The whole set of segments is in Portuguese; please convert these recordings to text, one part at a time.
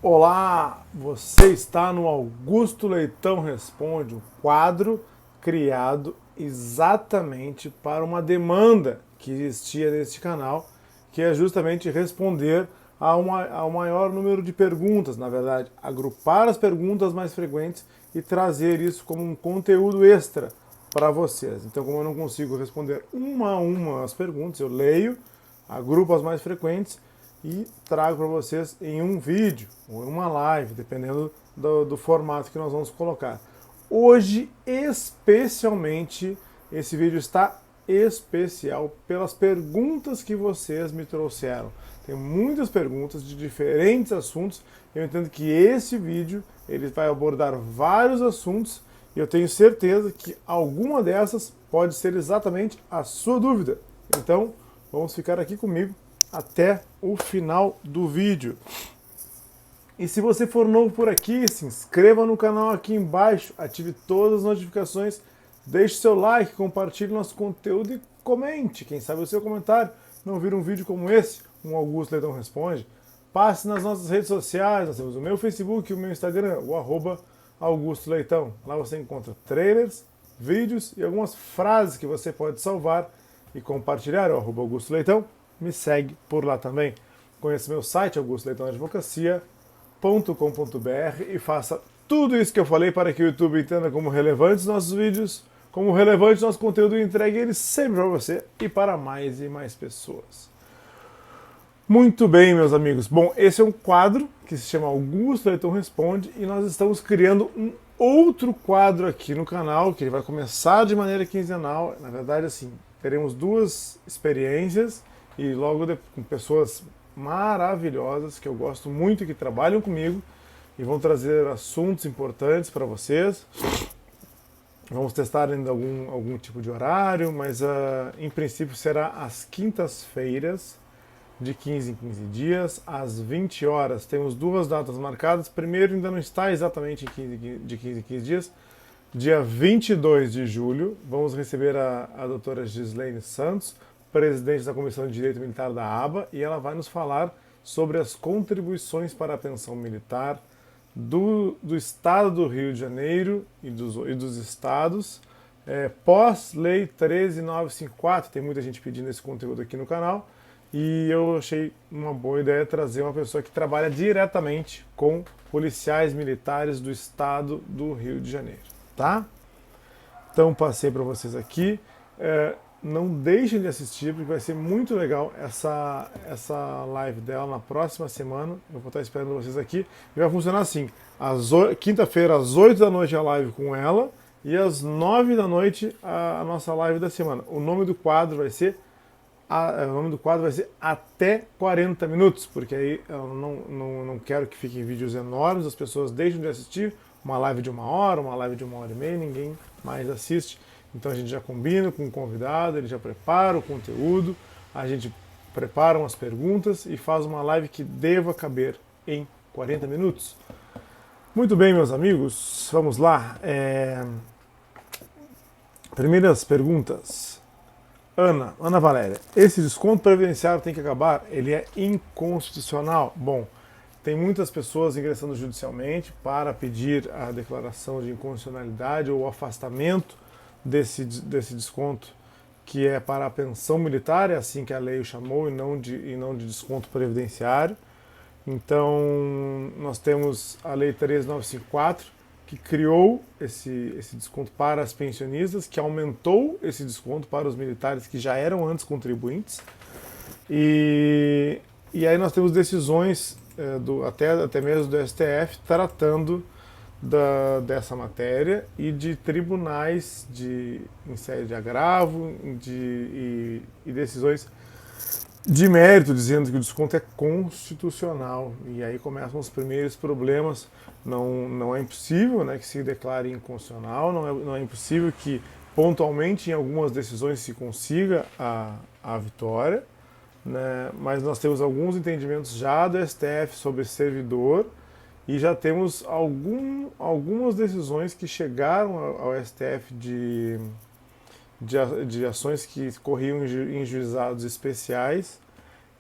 Olá, você está no Augusto Leitão Responde, um quadro criado exatamente para uma demanda que existia neste canal, que é justamente responder ao maior número de perguntas, na verdade, agrupar as perguntas mais frequentes e trazer isso como um conteúdo extra para vocês. Então, como eu não consigo responder uma a uma as perguntas, eu leio, agrupo as mais frequentes e trago para vocês em um vídeo ou em uma live, dependendo do formato que nós vamos colocar. Hoje, especialmente, esse vídeo está especial pelas perguntas que vocês me trouxeram. Tem muitas perguntas de diferentes assuntos. Eu entendo que esse vídeo ele vai abordar vários assuntos e eu tenho certeza que alguma dessas pode ser exatamente a sua dúvida. Então, vamos ficar aqui comigo até o final do vídeo. E se você for novo por aqui, se inscreva no canal aqui embaixo, ative todas as notificações, deixe seu like, compartilhe nosso conteúdo e comente. Quem sabe o seu comentário não vira um vídeo como esse, um Augusto Leitão Responde. Passe nas nossas redes sociais, nós temos o meu Facebook e o meu Instagram, o @Augusto Leitão. Lá você encontra trailers, vídeos e algumas frases que você pode salvar e compartilhar, o @Augusto Leitão. Me segue por lá também. Conheça meu site, augustoleitãoadvocacia.com.br, e faça tudo isso que eu falei para que o YouTube entenda como relevantes nossos vídeos, como relevante nosso conteúdo, e entregue ele sempre para você e para mais e mais pessoas. Muito bem, meus amigos. Bom, esse é um quadro que se chama Augusto Leitão Responde e nós estamos criando um outro quadro aqui no canal, que ele vai começar de maneira quinzenal. Na verdade, assim, teremos duas experiências e logo com pessoas maravilhosas que eu gosto muito, que trabalham comigo e vão trazer assuntos importantes para vocês. Vamos testar ainda algum tipo de horário, mas em princípio será às quintas-feiras, de 15 em 15 dias, às 20 horas. Temos duas datas marcadas. Primeiro ainda não está exatamente de 15 em 15 dias. Dia 22 de julho, vamos receber a doutora Gislaine Santos, presidente da Comissão de Direito Militar da ABA, e ela vai nos falar sobre as contribuições para a pensão militar do Estado do Rio de Janeiro e dos estados, pós-Lei 13.954. Tem muita gente pedindo esse conteúdo aqui no canal, e eu achei uma boa ideia trazer uma pessoa que trabalha diretamente com policiais militares do Estado do Rio de Janeiro, tá? Então passei para vocês aqui. Não deixem de assistir, porque vai ser muito legal essa live dela na próxima semana. Eu vou estar esperando vocês aqui. E vai funcionar assim: quinta-feira, às 8 da noite, a live com ela, e às 9 da noite, a nossa live da semana. O nome do quadro vai ser Até 40 Minutos, porque aí eu não quero que fiquem vídeos enormes, as pessoas deixam de assistir. Uma live de 1 hora, uma live de 1 hora e meia, ninguém mais assiste. Então a gente já combina com o convidado, ele já prepara o conteúdo, a gente prepara umas perguntas e faz uma live que deva caber em 40 minutos. Muito bem, meus amigos, vamos lá. Primeiras perguntas. Ana Valéria, esse desconto previdenciário tem que acabar? Ele é inconstitucional? Bom, tem muitas pessoas ingressando judicialmente para pedir a declaração de inconstitucionalidade ou afastamento desse desconto, que é para a pensão militar, é assim que a lei o chamou, e não de desconto previdenciário. Então, nós temos a Lei 13.954, que criou esse desconto para as pensionistas, que aumentou esse desconto para os militares que já eram antes contribuintes. E aí nós temos decisões até mesmo do STF tratando dessa matéria, e de tribunais em sede de agravo e decisões de mérito dizendo que o desconto é constitucional. E aí começam os primeiros problemas. Não é impossível, né, que se declare inconstitucional, não é impossível que pontualmente em algumas decisões se consiga a vitória, né, mas nós temos alguns entendimentos já do STF sobre servidor. E já temos algumas decisões que chegaram ao STF de ações que corriam em juizados especiais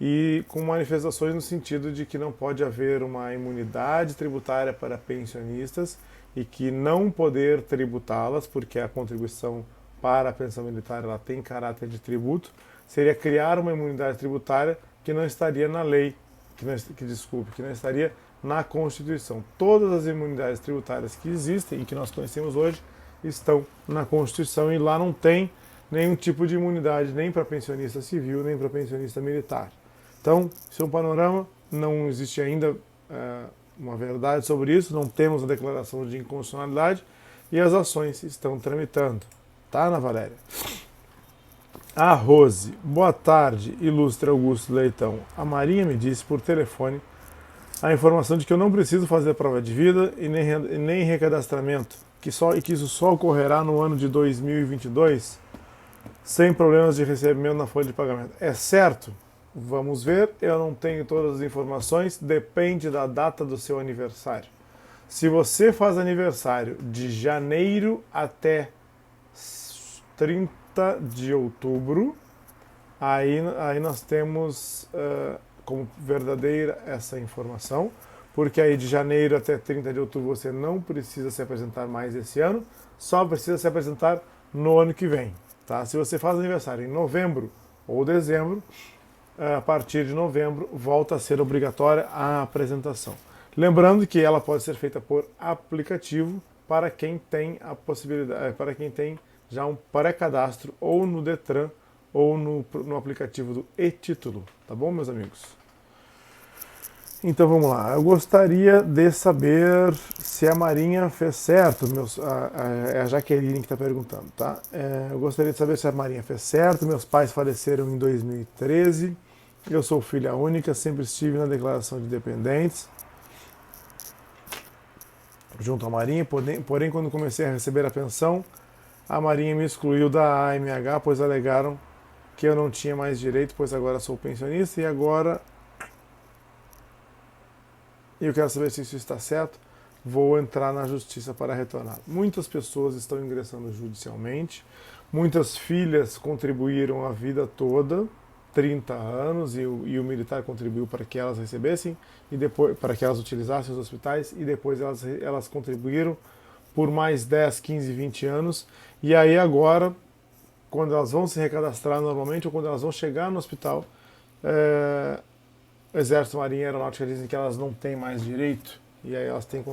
e com manifestações no sentido de que não pode haver uma imunidade tributária para pensionistas e que não poder tributá-las, porque a contribuição para a pensão militar ela tem caráter de tributo, seria criar uma imunidade tributária que não estaria na lei, que não estaria na Constituição. Todas as imunidades tributárias que existem e que nós conhecemos hoje estão na Constituição e lá não tem nenhum tipo de imunidade nem para pensionista civil, nem para pensionista militar. Então, isso é um panorama, não existe ainda uma verdade sobre isso, não temos a declaração de inconstitucionalidade e as ações estão tramitando. Tá, Ana Valéria? A Rose, boa tarde, ilustre Augusto Leitão. A Marinha me disse por telefone a informação de que eu não preciso fazer prova de vida e nem recadastramento, que isso só ocorrerá no ano de 2022, sem problemas de recebimento na folha de pagamento. É certo? Vamos ver, eu não tenho todas as informações, depende da data do seu aniversário. Se você faz aniversário de janeiro até 30 de outubro, aí nós temos como verdadeira essa informação, porque aí de janeiro até 30 de outubro você não precisa se apresentar mais esse ano, só precisa se apresentar no ano que vem. Tá? Se você faz aniversário em novembro ou dezembro, a partir de novembro volta a ser obrigatória a apresentação. Lembrando que ela pode ser feita por aplicativo para quem tem a possibilidade, para quem tem já um pré-cadastro ou no Detran ou no aplicativo do e-Título, tá bom, meus amigos? Então vamos lá, eu gostaria de saber se a Marinha fez certo, é a Jaqueline que está perguntando, tá? Eu gostaria de saber se a Marinha fez certo, meus pais faleceram em 2013, eu sou filha única, sempre estive na declaração de dependentes, junto à Marinha, porém quando comecei a receber a pensão, a Marinha me excluiu da AMH, pois alegaram que eu não tinha mais direito, pois agora sou pensionista e agora eu quero saber se isso está certo, vou entrar na justiça para retornar. Muitas pessoas estão ingressando judicialmente, muitas filhas contribuíram a vida toda, 30 anos, e o militar contribuiu para que elas recebessem, e depois para que elas utilizassem os hospitais, e depois elas contribuíram por mais 10, 15, 20 anos, e aí agora, quando elas vão se recadastrar normalmente, ou quando elas vão chegar no hospital, Exército, Marinha e Aeronáutica dizem que elas não têm mais direito, e aí elas têm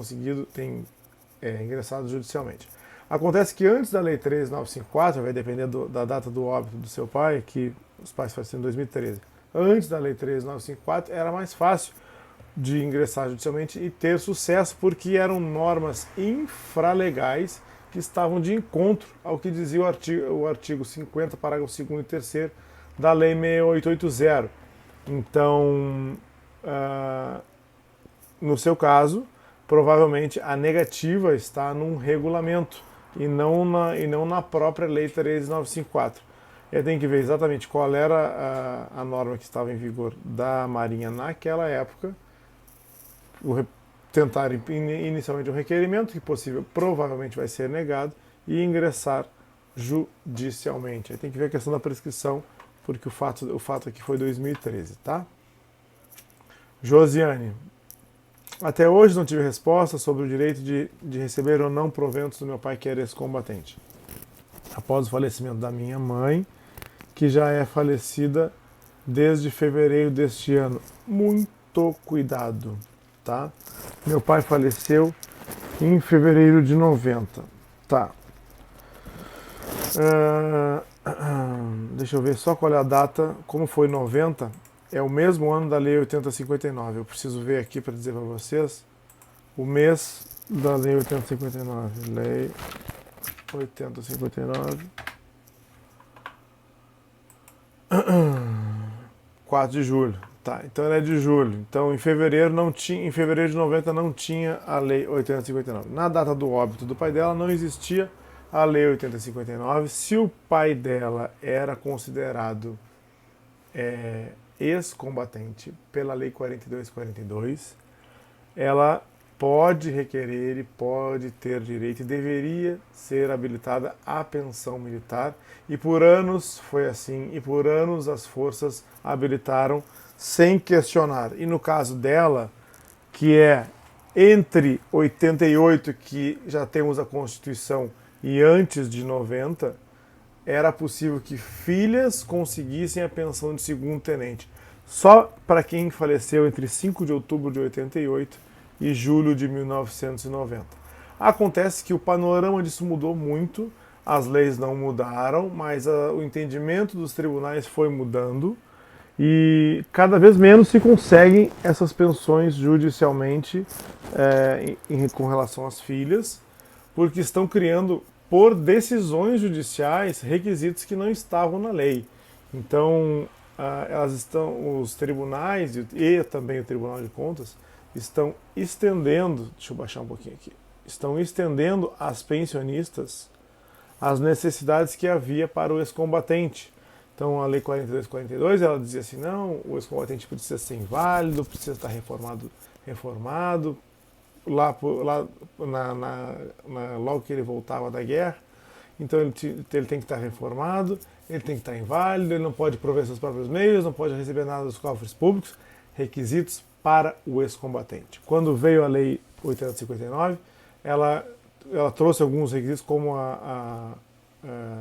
ingressado judicialmente. Acontece que antes da Lei 13954, vai depender da data do óbito do seu pai, que os pais faleceram em 2013, antes da Lei 13954 era mais fácil de ingressar judicialmente e ter sucesso, porque eram normas infralegais que estavam de encontro ao que dizia o artigo 50, parágrafo 2º e 3º da Lei 6880. Então, no seu caso, provavelmente a negativa está num regulamento e não na própria Lei 13954. Eu tenho que ver exatamente qual era a norma que estava em vigor da Marinha naquela época, tentar inicialmente um requerimento, que provavelmente vai ser negado, e ingressar judicialmente. Aí tem que ver a questão da prescrição, porque o fato aqui foi 2013, tá? Josiane, até hoje não tive resposta sobre o direito de receber ou não proventos do meu pai, que era ex-combatente. Após o falecimento da minha mãe, que já é falecida desde fevereiro deste ano. Muito cuidado, tá? Meu pai faleceu em fevereiro de 90, tá? Deixa eu ver só qual é a data, como foi 90, é o mesmo ano da Lei 8059. Eu preciso ver aqui para dizer para vocês o mês da Lei 8059. Lei 8059. 4 de julho. Tá, então ela é de julho. Então em fevereiro de 90 não tinha a Lei 8059. Na data do óbito do pai dela não existia a Lei 8059. Se o pai dela era considerado ex-combatente pela Lei 4242, ela pode requerer e pode ter direito e deveria ser habilitada à pensão militar, e por anos foi assim, e por anos as forças habilitaram sem questionar. E no caso dela, que é entre 88, que já temos a Constituição, e antes de 90, era possível que filhas conseguissem a pensão de segundo tenente. Só para quem faleceu entre 5 de outubro de 88 e julho de 1990. Acontece que o panorama disso mudou muito, as leis não mudaram, mas o entendimento dos tribunais foi mudando e cada vez menos se conseguem essas pensões judicialmente com relação às filhas, porque estão criando, por decisões judiciais, requisitos que não estavam na lei. Então, os tribunais e também o Tribunal de Contas estão estendendo, deixa eu baixar um pouquinho aqui, estão estendendo às pensionistas as necessidades que havia para o ex-combatente. Então a Lei 4242, ela dizia assim, não, o ex-combatente precisa ser inválido, precisa estar reformado logo que ele voltava da guerra. Então ele tem que estar reformado, ele tem que estar inválido, ele não pode prover seus próprios meios, não pode receber nada dos cofres públicos, requisitos para o ex-combatente. Quando veio a Lei 859, ela trouxe alguns requisitos, como a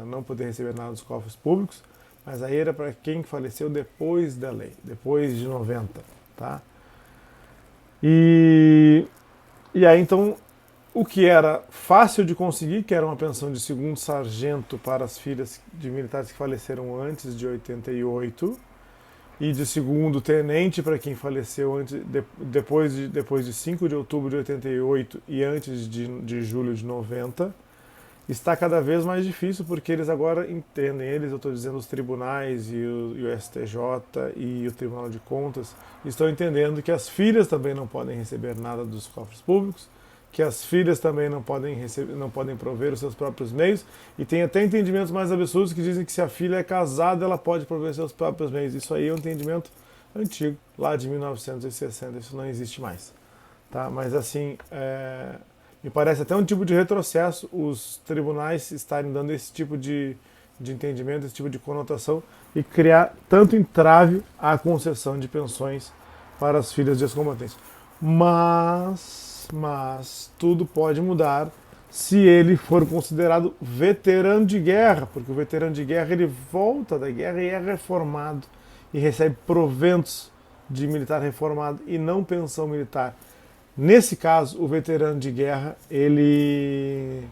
não poder receber nada dos cofres públicos, mas aí era para quem faleceu depois da lei, depois de 90, tá? E aí então, o que era fácil de conseguir, que era uma pensão de segundo sargento para as filhas de militares que faleceram antes de 88, e de segundo tenente para quem faleceu depois de 5 de outubro de 88 e antes de julho de 90, está cada vez mais difícil, porque eles agora entendem, eu estou dizendo os tribunais e o STJ e o Tribunal de Contas, estão entendendo que as filhas também não podem receber nada dos cofres públicos, que as filhas também não podem prover os seus próprios meios, e tem até entendimentos mais absurdos que dizem que se a filha é casada, ela pode prover seus próprios meios. Isso aí é um entendimento antigo, lá de 1960, isso não existe mais. Tá? Mas assim, me parece até um tipo de retrocesso os tribunais estarem dando esse tipo de entendimento, esse tipo de conotação, e criar tanto entrave à concessão de pensões para as filhas de ex-combatentes. Mas tudo pode mudar se ele for considerado veterano de guerra, porque o veterano de guerra ele volta da guerra e é reformado e recebe proventos de militar reformado e não pensão militar. Nesse caso, o veterano de guerra ele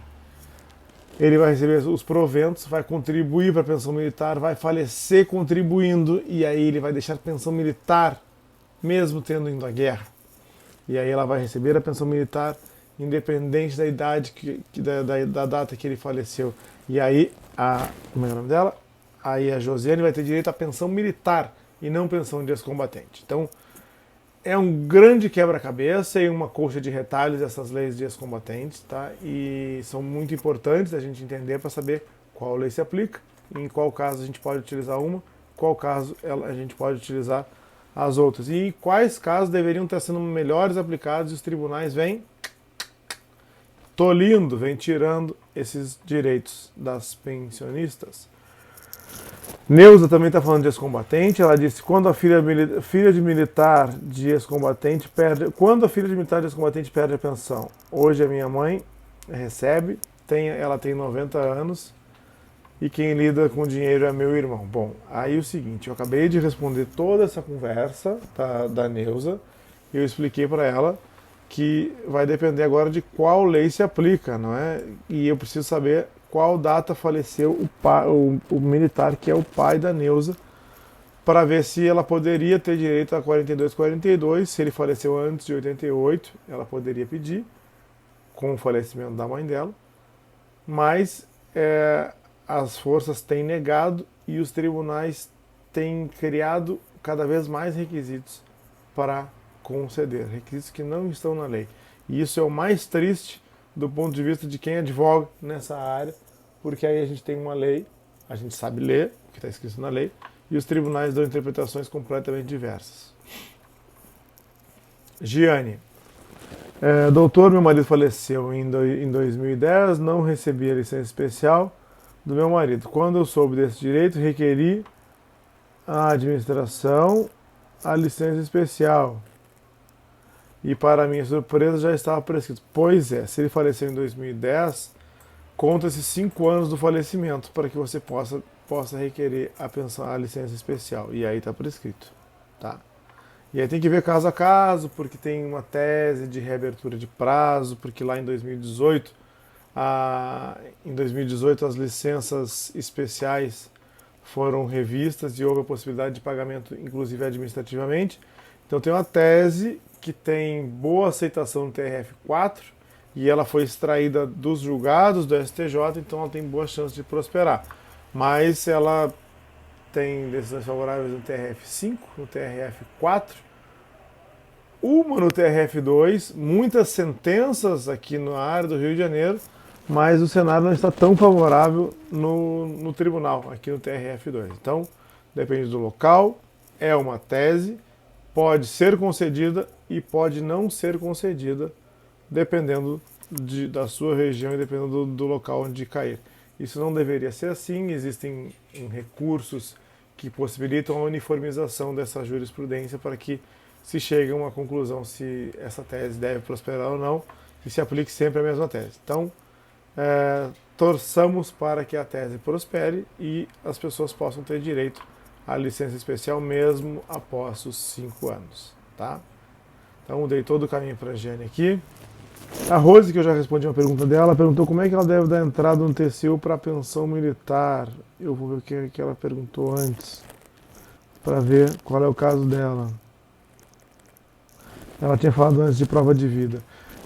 vai receber os proventos, vai contribuir para a pensão militar, vai falecer contribuindo, e aí ele vai deixar pensão militar mesmo tendo ido à guerra. E aí ela vai receber a pensão militar independente da idade, da data que ele faleceu. E aí, como é o nome dela? Aí a Josiane vai ter direito à pensão militar e não pensão de ex-combatente. Então, é um grande quebra-cabeça e uma colcha de retalhos essas leis de ex-combatentes, tá? E são muito importantes a gente entender para saber qual lei se aplica, em qual caso a gente pode utilizar uma, qual caso a gente pode utilizar as outras. E quais casos deveriam estar sendo melhores aplicados, e os tribunais vêm tolindo, vêm tirando esses direitos das pensionistas. Neuza também está falando de ex-combatente. Ela disse: quando a filha de militar de ex-combatente perde a pensão. Hoje a minha mãe recebe, ela tem 90 anos e quem lida com dinheiro é meu irmão. Bom, aí o seguinte, eu acabei de responder toda essa conversa da Neuza e eu expliquei para ela que vai depender agora de qual lei se aplica, não é? E eu preciso saber qual data faleceu o militar, que é o pai da Neuza, para ver se ela poderia ter direito a 4242, se ele faleceu antes de 88, ela poderia pedir, com o falecimento da mãe dela, mas as forças têm negado e os tribunais têm criado cada vez mais requisitos para conceder, requisitos que não estão na lei. E isso é o mais triste do ponto de vista de quem advoga nessa área, porque aí a gente tem uma lei, a gente sabe ler o que está escrito na lei, e os tribunais dão interpretações completamente diversas. Giane. Doutor, meu marido faleceu em 2010, não recebi a licença especial do meu marido. Quando eu soube desse direito, requeri à administração a licença especial. E para minha surpresa já estava prescrito. Pois é, se ele faleceu em 2010, conta-se 5 anos do falecimento para que você possa requerer a pensão, a licença especial. E aí está prescrito, tá? E aí tem que ver caso a caso, porque tem uma tese de reabertura de prazo, porque lá em 2018, as licenças especiais foram revistas e houve a possibilidade de pagamento, inclusive administrativamente. Então tem uma tese que tem boa aceitação no TRF4 e ela foi extraída dos julgados do STJ, então ela tem boa chance de prosperar. Mas ela tem decisões favoráveis no TRF5, no TRF4, uma no TRF2, muitas sentenças aqui na área do Rio de Janeiro, mas o cenário não está tão favorável no tribunal, aqui no TRF2. Então, depende do local, é uma tese, pode ser concedida e pode não ser concedida, dependendo da sua região e dependendo do local onde cair. Isso não deveria ser assim, existem recursos que possibilitam a uniformização dessa jurisprudência para que se chegue a uma conclusão se essa tese deve prosperar ou não e se aplique sempre a mesma tese. Então, torçamos para que a tese prospere e as pessoas possam ter direito à licença especial mesmo após os 5 anos, tá? Então, dei todo o caminho para a Jane aqui. A Rose, que eu já respondi uma pergunta dela, perguntou como é que ela deve dar entrada no TCU para a pensão militar. Eu vou ver o que ela perguntou antes, para ver qual é o caso dela. Ela tinha falado antes de prova de vida.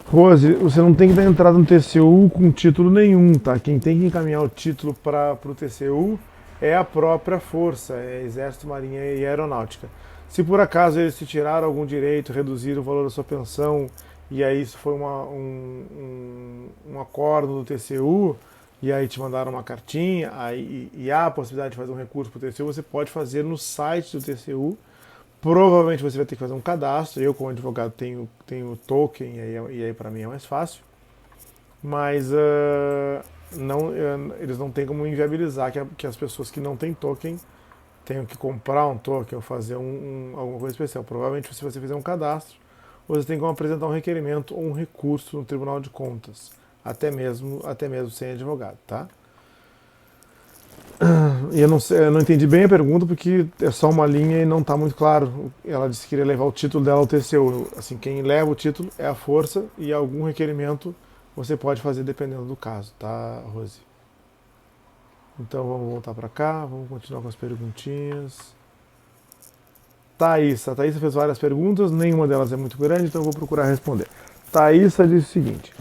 Rose, você não tem que dar entrada no TCU com título nenhum, tá? Quem tem que encaminhar o título para o TCU é a própria força, é Exército, Marinha e Aeronáutica. Se por acaso eles te tiraram algum direito, reduziram o valor da sua pensão, e aí isso foi um acordo do TCU, e aí te mandaram uma cartinha, e há a possibilidade de fazer um recurso para o TCU, você pode fazer no site do TCU. Provavelmente você vai ter que fazer um cadastro. Eu, como advogado, tenho token, e aí para mim é mais fácil. Mas eles não têm como inviabilizar que as pessoas que não têm token tenham que comprar um token ou fazer alguma coisa especial. Provavelmente, se você fizer um cadastro, você tem como apresentar um requerimento ou um recurso no Tribunal de Contas, até mesmo sem advogado, tá? E eu não entendi bem a pergunta porque é só uma linha e não está muito claro. Ela disse que queria levar o título dela ao TCU. Assim, quem leva o título é a força e algum requerimento você pode fazer dependendo do caso, tá, Rose? Então vamos voltar para cá, vamos continuar com as perguntinhas. Thaísa. A Thaísa fez várias perguntas, nenhuma delas é muito grande, então eu vou procurar responder. Thaísa disse o seguinte: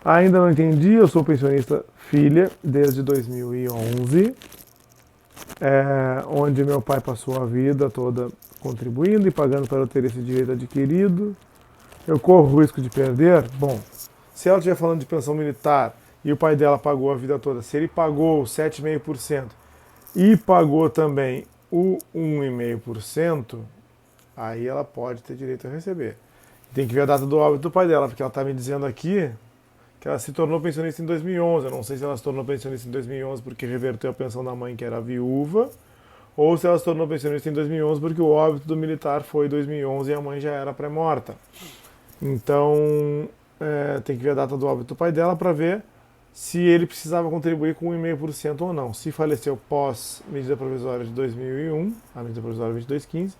ainda não entendi, eu sou pensionista filha desde 2011, onde meu pai passou a vida toda contribuindo e pagando para eu ter esse direito adquirido. Eu corro o risco de perder? Bom, se ela estiver falando de pensão militar e o pai dela pagou a vida toda, se ele pagou 7,5% e pagou também o 1,5%, aí ela pode ter direito a receber. Tem que ver a data do óbito do pai dela, porque ela está me dizendo aqui que ela se tornou pensionista em 2011. Eu não sei se ela se tornou pensionista em 2011 porque reverteu a pensão da mãe, que era viúva, ou se ela se tornou pensionista em 2011 porque o óbito do militar foi em 2011 e a mãe já era pré-morta. Então, tem que ver a data do óbito do pai dela para ver se ele precisava contribuir com 1,5% ou não. Se faleceu pós medida provisória de 2001, a medida provisória 2215,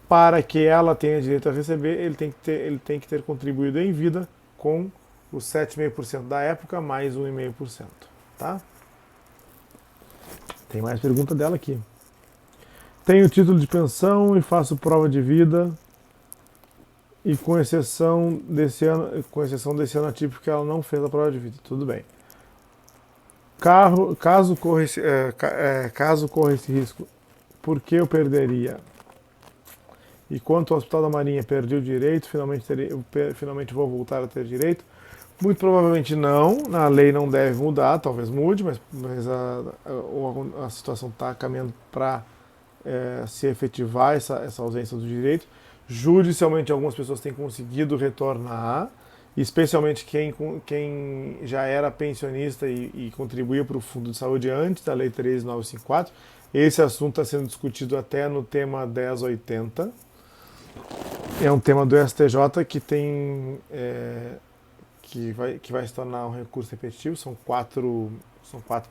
para que ela tenha direito a receber, ele tem que ter contribuído em vida com os 7,5% da época mais 1,5%, tá? Tem mais pergunta dela aqui. Tenho título de pensão e faço prova de vida, e com exceção desse ano atípico que ela não fez a prova de vida. Tudo bem. Caso corra esse risco, por que eu perderia? E quanto ao Hospital da Marinha, perdi o direito, finalmente vou voltar a ter direito? Muito provavelmente não, a lei não deve mudar, talvez mude, mas a situação está caminhando para se efetivar essa ausência do direito. Judicialmente, algumas pessoas têm conseguido retornar, especialmente quem já era pensionista e contribuía para o Fundo de Saúde antes da Lei 13.954. Esse assunto está sendo discutido até no tema 1080. É um tema do STJ que tem que vai se tornar um recurso repetitivo. São quatro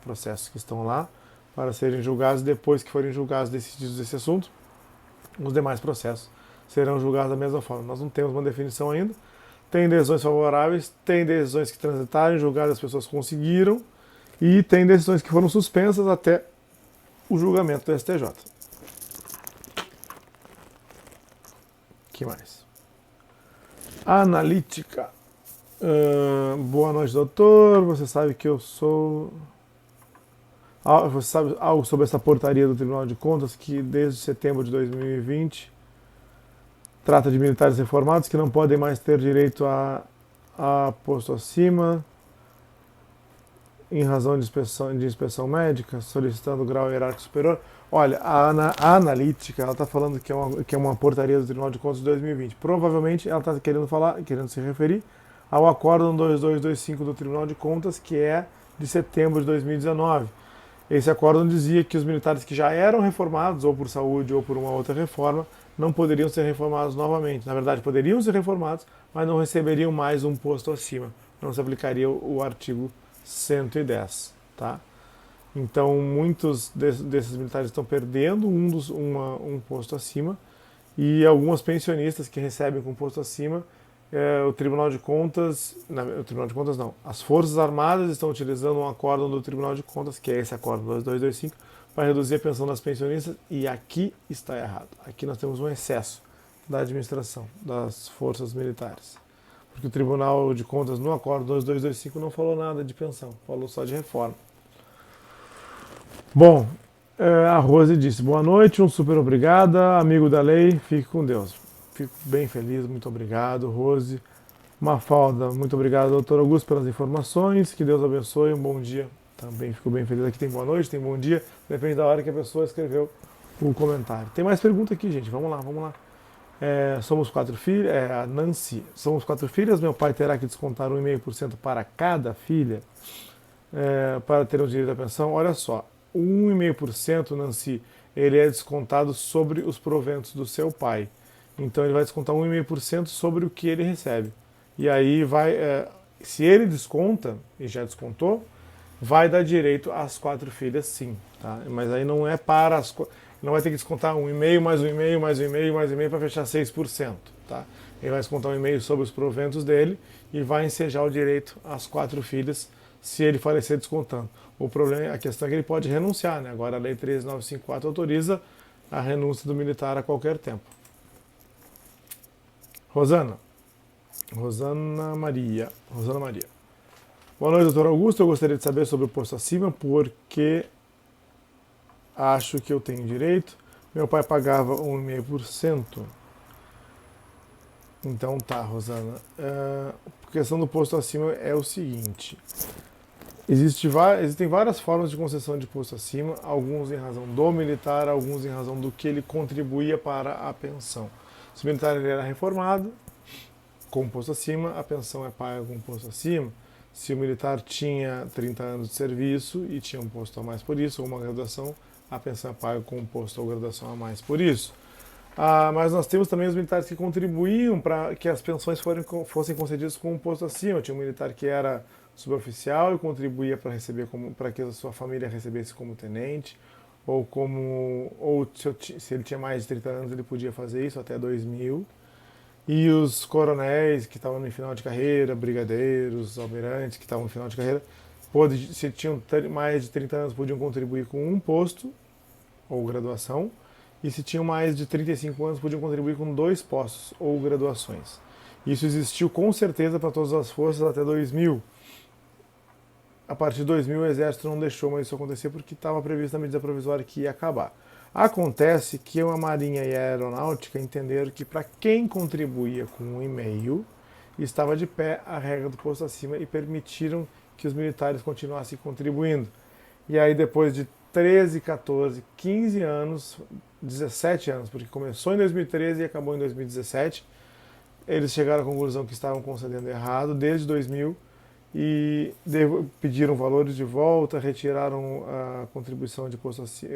processos que estão lá para serem julgados. Depois que forem julgados, decididos esse assunto, os demais processos serão julgados da mesma forma. Nós não temos uma definição ainda. Tem decisões favoráveis, tem decisões que transitaram, julgadas, as pessoas conseguiram, e tem decisões que foram suspensas até o julgamento do STJ. Que mais? Analítica. Boa noite, doutor. Você sabe que eu sou. Você sabe algo sobre essa portaria do Tribunal de Contas que desde setembro de 2020 trata de militares reformados que não podem mais ter direito a posto acima em razão de inspeção médica, solicitando grau hierárquico superior. Olha, a analítica, ela está falando que é uma portaria do Tribunal de Contas de 2020. Provavelmente ela está querendo se referir ao Acórdão 2225 do Tribunal de Contas, que é de setembro de 2019. Esse acórdão dizia que os militares que já eram reformados, ou por saúde ou por uma outra reforma, não poderiam ser reformados novamente. Na verdade, poderiam ser reformados, mas não receberiam mais um posto acima. Não se aplicaria o artigo 110, tá? Então, muitos desses militares estão perdendo um posto acima, e algumas pensionistas que recebem com posto acima, o Tribunal de Contas, o Tribunal de Contas não, as Forças Armadas estão utilizando um acórdão do Tribunal de Contas, que é esse acórdão 2225, para reduzir a pensão das pensionistas, e aqui está errado. Aqui nós temos um excesso da administração das forças militares. Porque o Tribunal de Contas, no Acórdão 2225, não falou nada de pensão, falou só de reforma. Bom, a Rose disse, boa noite, um super obrigada, amigo da lei, fique com Deus. Fico bem feliz, muito obrigado, Rose. Mafalda, muito obrigado, doutor Augusto, pelas informações, que Deus abençoe, um bom dia. Também fico bem feliz, aqui tem boa noite, tem bom dia, depende da hora que a pessoa escreveu o comentário. Tem mais pergunta aqui, gente, vamos lá. Somos 4 filhas, a Nancy, somos 4 filhas, meu pai terá que descontar 1,5% para cada filha para ter o direito à pensão. Olha só, 1,5%, Nancy, ele é descontado sobre os proventos do seu pai. Então ele vai descontar 1,5% sobre o que ele recebe. E aí se ele desconta, e já descontou, vai dar direito às 4 filhas sim, tá? Mas aí não é para as... Não vai ter que descontar 1,5 mais 1,5 mais 1,5 mais 1,5 para fechar 6%, tá? Ele vai descontar 1,5 sobre os proventos dele e vai ensejar o direito às 4 filhas se ele falecer descontando. O problema, a questão é que ele pode renunciar, né? Agora a Lei 13954 autoriza a renúncia do militar a qualquer tempo. Rosana Maria. Boa noite, doutor Augusto. Eu gostaria de saber sobre o posto acima, porque acho que eu tenho direito. Meu pai pagava 1,5%. Então tá, Rosana. A questão do posto acima é o seguinte. Existem várias formas de concessão de posto acima, alguns em razão do militar, alguns em razão do que ele contribuía para a pensão. Se o militar ele era reformado, com posto acima, a pensão é paga com posto acima. Se o militar tinha 30 anos de serviço e tinha um posto a mais por isso, ou uma graduação, a pensão é paga com um posto ou graduação a mais por isso. Mas nós temos também os militares que contribuíam para que as pensões fossem concedidas com um posto acima. Tinha um militar que era suboficial e contribuía para que a sua família recebesse como tenente, ou se ele tinha mais de 30 anos ele podia fazer isso até 2000. E os coronéis que estavam no final de carreira, brigadeiros, almirantes que estavam no final de carreira, se tinham mais de 30 anos podiam contribuir com um posto ou graduação, e se tinham mais de 35 anos podiam contribuir com 2 postos ou graduações. Isso existiu com certeza para todas as forças até 2000. A partir de 2000 o Exército não deixou mais isso acontecer porque estava previsto na medida provisória que ia acabar. Acontece que a Marinha e a Aeronáutica entenderam que para quem contribuía com 1,5 estava de pé a regra do posto acima e permitiram que os militares continuassem contribuindo. E aí depois de 13, 14, 15 anos, 17 anos, porque começou em 2013 e acabou em 2017, eles chegaram à conclusão que estavam concedendo errado desde 2000 e pediram valores de volta, retiraram a contribuição de posto acima,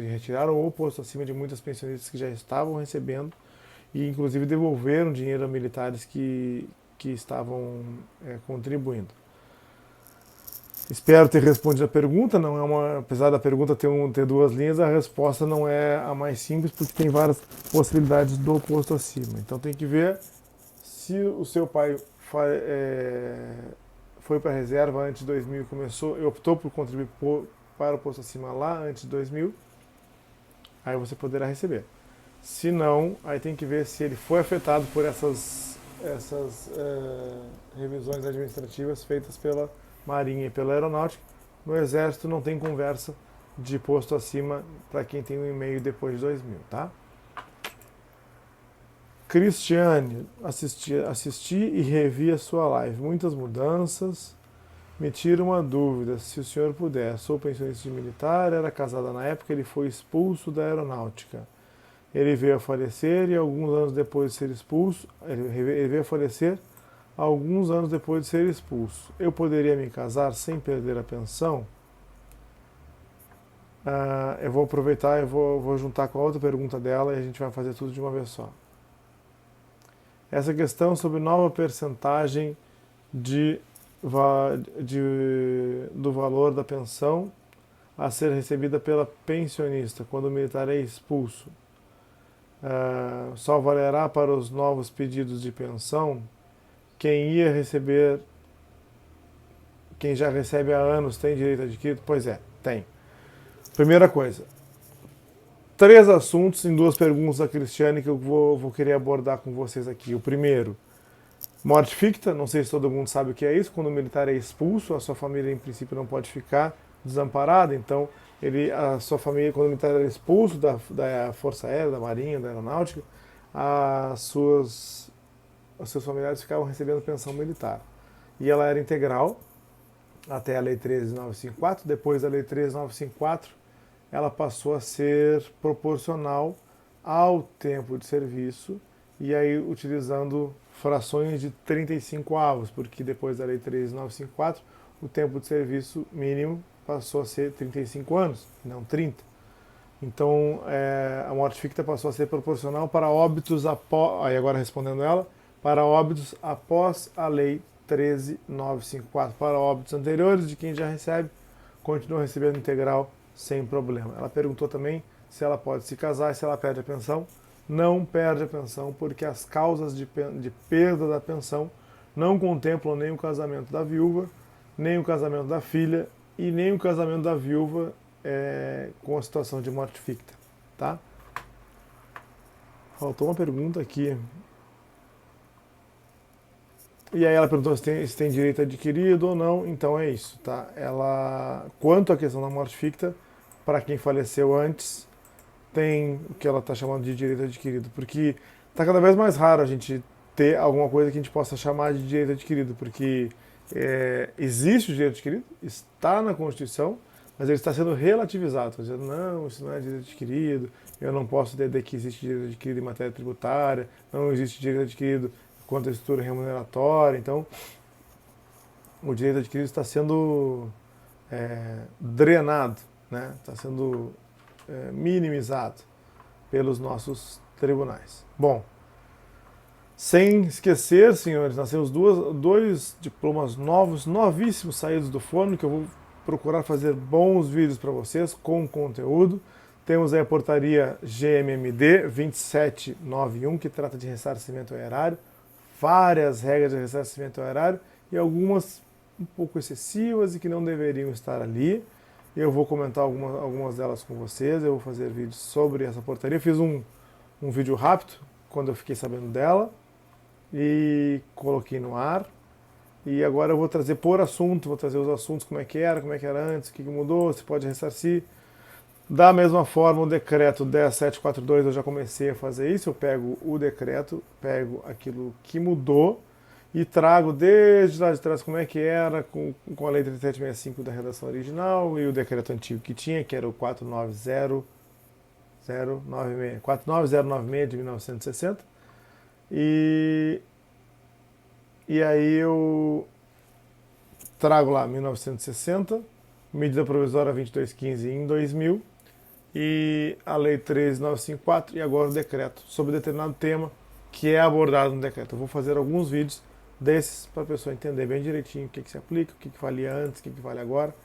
retiraram o posto acima de muitas pensionistas que já estavam recebendo, e inclusive devolveram dinheiro a militares que estavam contribuindo. Espero ter respondido a pergunta. Não é apesar da pergunta ter duas linhas, a resposta não é a mais simples, porque tem várias possibilidades do posto acima. Então tem que ver se o seu pai foi para a reserva antes de 2000 e optou por contribuir para o posto acima lá antes de 2000, aí você poderá receber. Se não, aí tem que ver se ele foi afetado por essas revisões administrativas feitas pela Marinha e pela Aeronáutica. No Exército não tem conversa de posto acima para quem tem um e-mail depois de 2000, tá? Cristiane, assisti e revi a sua live. Muitas mudanças. Me tira uma dúvida, se o senhor puder. Sou pensionista de militar, era casada na época, ele foi expulso da Aeronáutica. Ele veio a falecer e alguns anos depois de ser expulso, ele veio a falecer alguns anos depois de ser expulso. Eu poderia me casar sem perder a pensão? Eu vou aproveitar e vou juntar com a outra pergunta dela e a gente vai fazer tudo de uma vez só. Essa questão sobre nova percentagem do valor da pensão a ser recebida pela pensionista quando o militar é expulso. Só valerá para os novos pedidos de pensão? Quem já recebe há anos tem direito adquirido? Pois é, tem. Primeira coisa, 3 assuntos em 2 perguntas da Cristiane que eu vou querer abordar com vocês aqui. O primeiro, morte ficta, não sei se todo mundo sabe o que é isso. Quando o militar é expulso, a sua família em princípio não pode ficar desamparada, então a sua família, quando o militar era expulso da Força Aérea, da Marinha, da Aeronáutica, os seus familiares ficavam recebendo pensão militar. E ela era integral até a Lei 13.954. Depois da Lei 13.954, ela passou a ser proporcional ao tempo de serviço, e aí utilizando frações de 35 avos, porque depois da Lei 13.954, o tempo de serviço mínimo passou a ser 35 anos, não 30. Então, a morte ficta passou a ser proporcional para óbitos aí agora respondendo ela, para óbitos após a Lei 13.954. Para óbitos anteriores, de quem já recebe, continua recebendo integral sem problema. Ela perguntou também se ela pode se casar e se ela perde a pensão. Não perde a pensão, porque as causas de perda da pensão não contemplam nem o casamento da viúva, nem o casamento da filha e nem o casamento da viúva com a situação de morte ficta, tá? Faltou uma pergunta aqui. E aí ela perguntou se tem direito adquirido ou não. Então é isso, tá? Quanto à questão da morte ficta, para quem faleceu antes, tem o que ela está chamando de direito adquirido, porque está cada vez mais raro a gente ter alguma coisa que a gente possa chamar de direito adquirido, porque existe o direito adquirido, está na Constituição, mas ele está sendo relativizado. Está dizendo, não, isso não é direito adquirido, eu não posso dizer que existe direito adquirido em matéria tributária, não existe direito adquirido quanto à estrutura remuneratória. Então, o direito adquirido está sendo drenado, né? Está sendo minimizado pelos nossos tribunais. Bom, sem esquecer, senhores, nós temos dois diplomas novos, novíssimos, saídos do forno, que eu vou procurar fazer bons vídeos para vocês, com conteúdo. Temos aí a portaria GMMD 2791, que trata de ressarcimento ao erário, várias regras de ressarcimento ao erário, e algumas um pouco excessivas e que não deveriam estar ali. Eu vou comentar algumas delas com vocês, eu vou fazer vídeos sobre essa portaria. Eu fiz um vídeo rápido, quando eu fiquei sabendo dela, e coloquei no ar. E agora eu vou trazer por assunto, vou trazer os assuntos, como é que era antes, o que mudou, se pode ressarcir. Da mesma forma, o decreto 10742, eu já comecei a fazer isso. Eu pego o decreto, pego aquilo que mudou e trago desde lá de trás como é que era com a Lei 3765 da redação original e o decreto antigo que tinha, que era o 49096 de 1960. E aí eu trago lá 1960, medida provisória 2215 em 2000 e a Lei 13954 e agora o decreto sobre determinado tema que é abordado no decreto. Eu vou fazer alguns vídeos desses para a pessoa entender bem direitinho o que se aplica, o que valia antes, o que vale agora.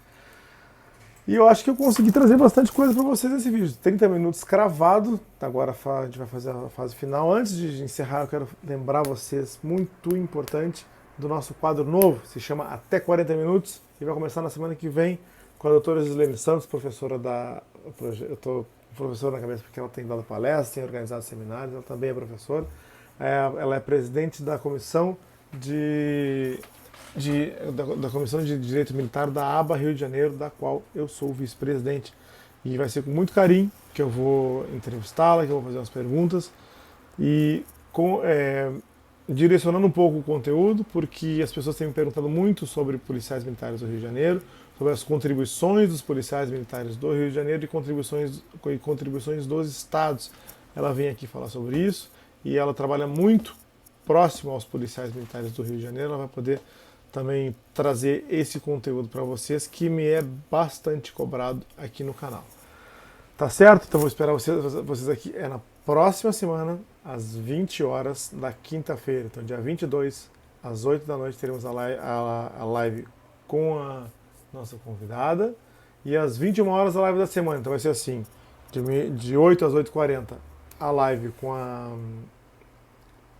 E eu acho que eu consegui trazer bastante coisa para vocês nesse vídeo. 30 minutos cravado. Agora a gente vai fazer a fase final. Antes de encerrar, eu quero lembrar vocês, muito importante, do nosso quadro novo. Se chama Até 40 Minutos. E vai começar na semana que vem com a doutora Gislene Santos, professora da... Eu estou com professora na cabeça porque ela tem dado palestras, tem organizado seminários, ela também é professora. Ela é presidente da comissão da Comissão de Direito Militar da ABA Rio de Janeiro, da qual eu sou vice-presidente. E vai ser com muito carinho que eu vou entrevistá-la, que eu vou fazer umas perguntas e direcionando um pouco o conteúdo, porque as pessoas têm me perguntado muito sobre policiais militares do Rio de Janeiro, sobre as contribuições dos policiais militares do Rio de Janeiro e contribuições dos estados. Ela vem aqui falar sobre isso e ela trabalha muito próximo aos policiais militares do Rio de Janeiro. Ela vai poder também trazer esse conteúdo para vocês, que me é bastante cobrado aqui no canal. Tá certo? Então vou esperar vocês aqui. É na próxima semana, às 20 horas da quinta-feira. Então, dia 22, às 8 da noite, teremos a live com a nossa convidada. E às 21 horas, a live da semana. Então vai ser assim, de 8 às 8h40, a live com a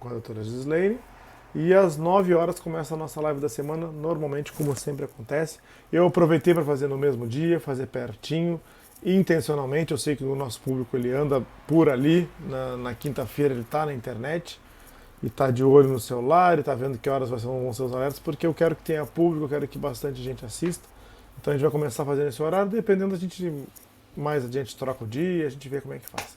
doutora Gislene. E às 9 horas começa a nossa live da semana, normalmente, como sempre acontece. Eu aproveitei para fazer no mesmo dia, fazer pertinho, intencionalmente. Eu sei que o nosso público ele anda por ali, na quinta-feira ele está na internet, e está de olho no celular, e está vendo que horas vão ser os alertas, porque eu quero que tenha público, eu quero que bastante gente assista. Então a gente vai começar a fazer nesse horário, dependendo, a gente mais adiante troca o dia, a gente vê como é que faz.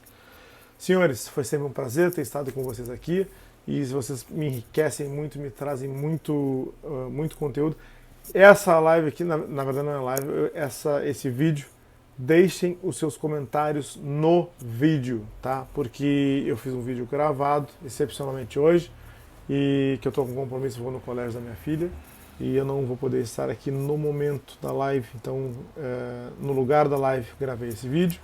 Senhores, foi sempre um prazer ter estado com vocês aqui. E vocês me enriquecem muito, me trazem muito conteúdo. Essa live aqui, na verdade não é live, esse vídeo, deixem os seus comentários no vídeo, tá? Porque eu fiz um vídeo gravado, excepcionalmente hoje, e que eu estou com compromisso, vou no colégio da minha filha, e eu não vou poder estar aqui no momento da live. Então, no lugar da live, gravei esse vídeo,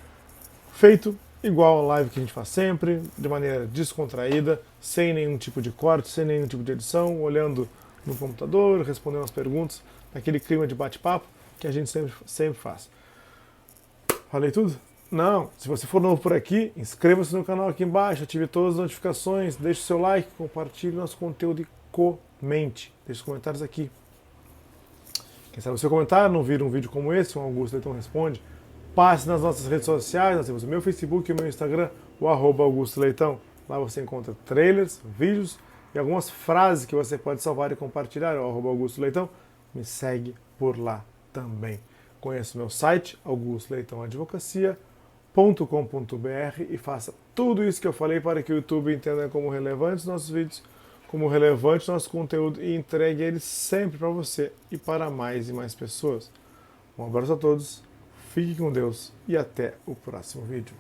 feito igual a live que a gente faz sempre, de maneira descontraída, sem nenhum tipo de corte, sem nenhum tipo de edição, olhando no computador, respondendo as perguntas, naquele clima de bate-papo que a gente sempre faz. Falei tudo? Não. Se você for novo por aqui, inscreva-se no canal aqui embaixo, ative todas as notificações, deixe o seu like, compartilhe nosso conteúdo e comente. Deixe os comentários aqui. Quem sabe o seu comentário não vira um vídeo como esse, o Augusto Leitão Responde. Passe nas nossas redes sociais, nós temos o meu Facebook e o meu Instagram, o @Augusto Leitão. Lá você encontra trailers, vídeos e algumas frases que você pode salvar e compartilhar, o @Augusto Leitão. Me segue por lá também. Conheça o meu site, augustoleitãoadvocacia.com.br, e faça tudo isso que eu falei para que o YouTube entenda como relevantes nossos vídeos, como relevante nosso conteúdo, e entregue ele sempre para você e para mais e mais pessoas. Um abraço a todos. Fique com Deus e até o próximo vídeo.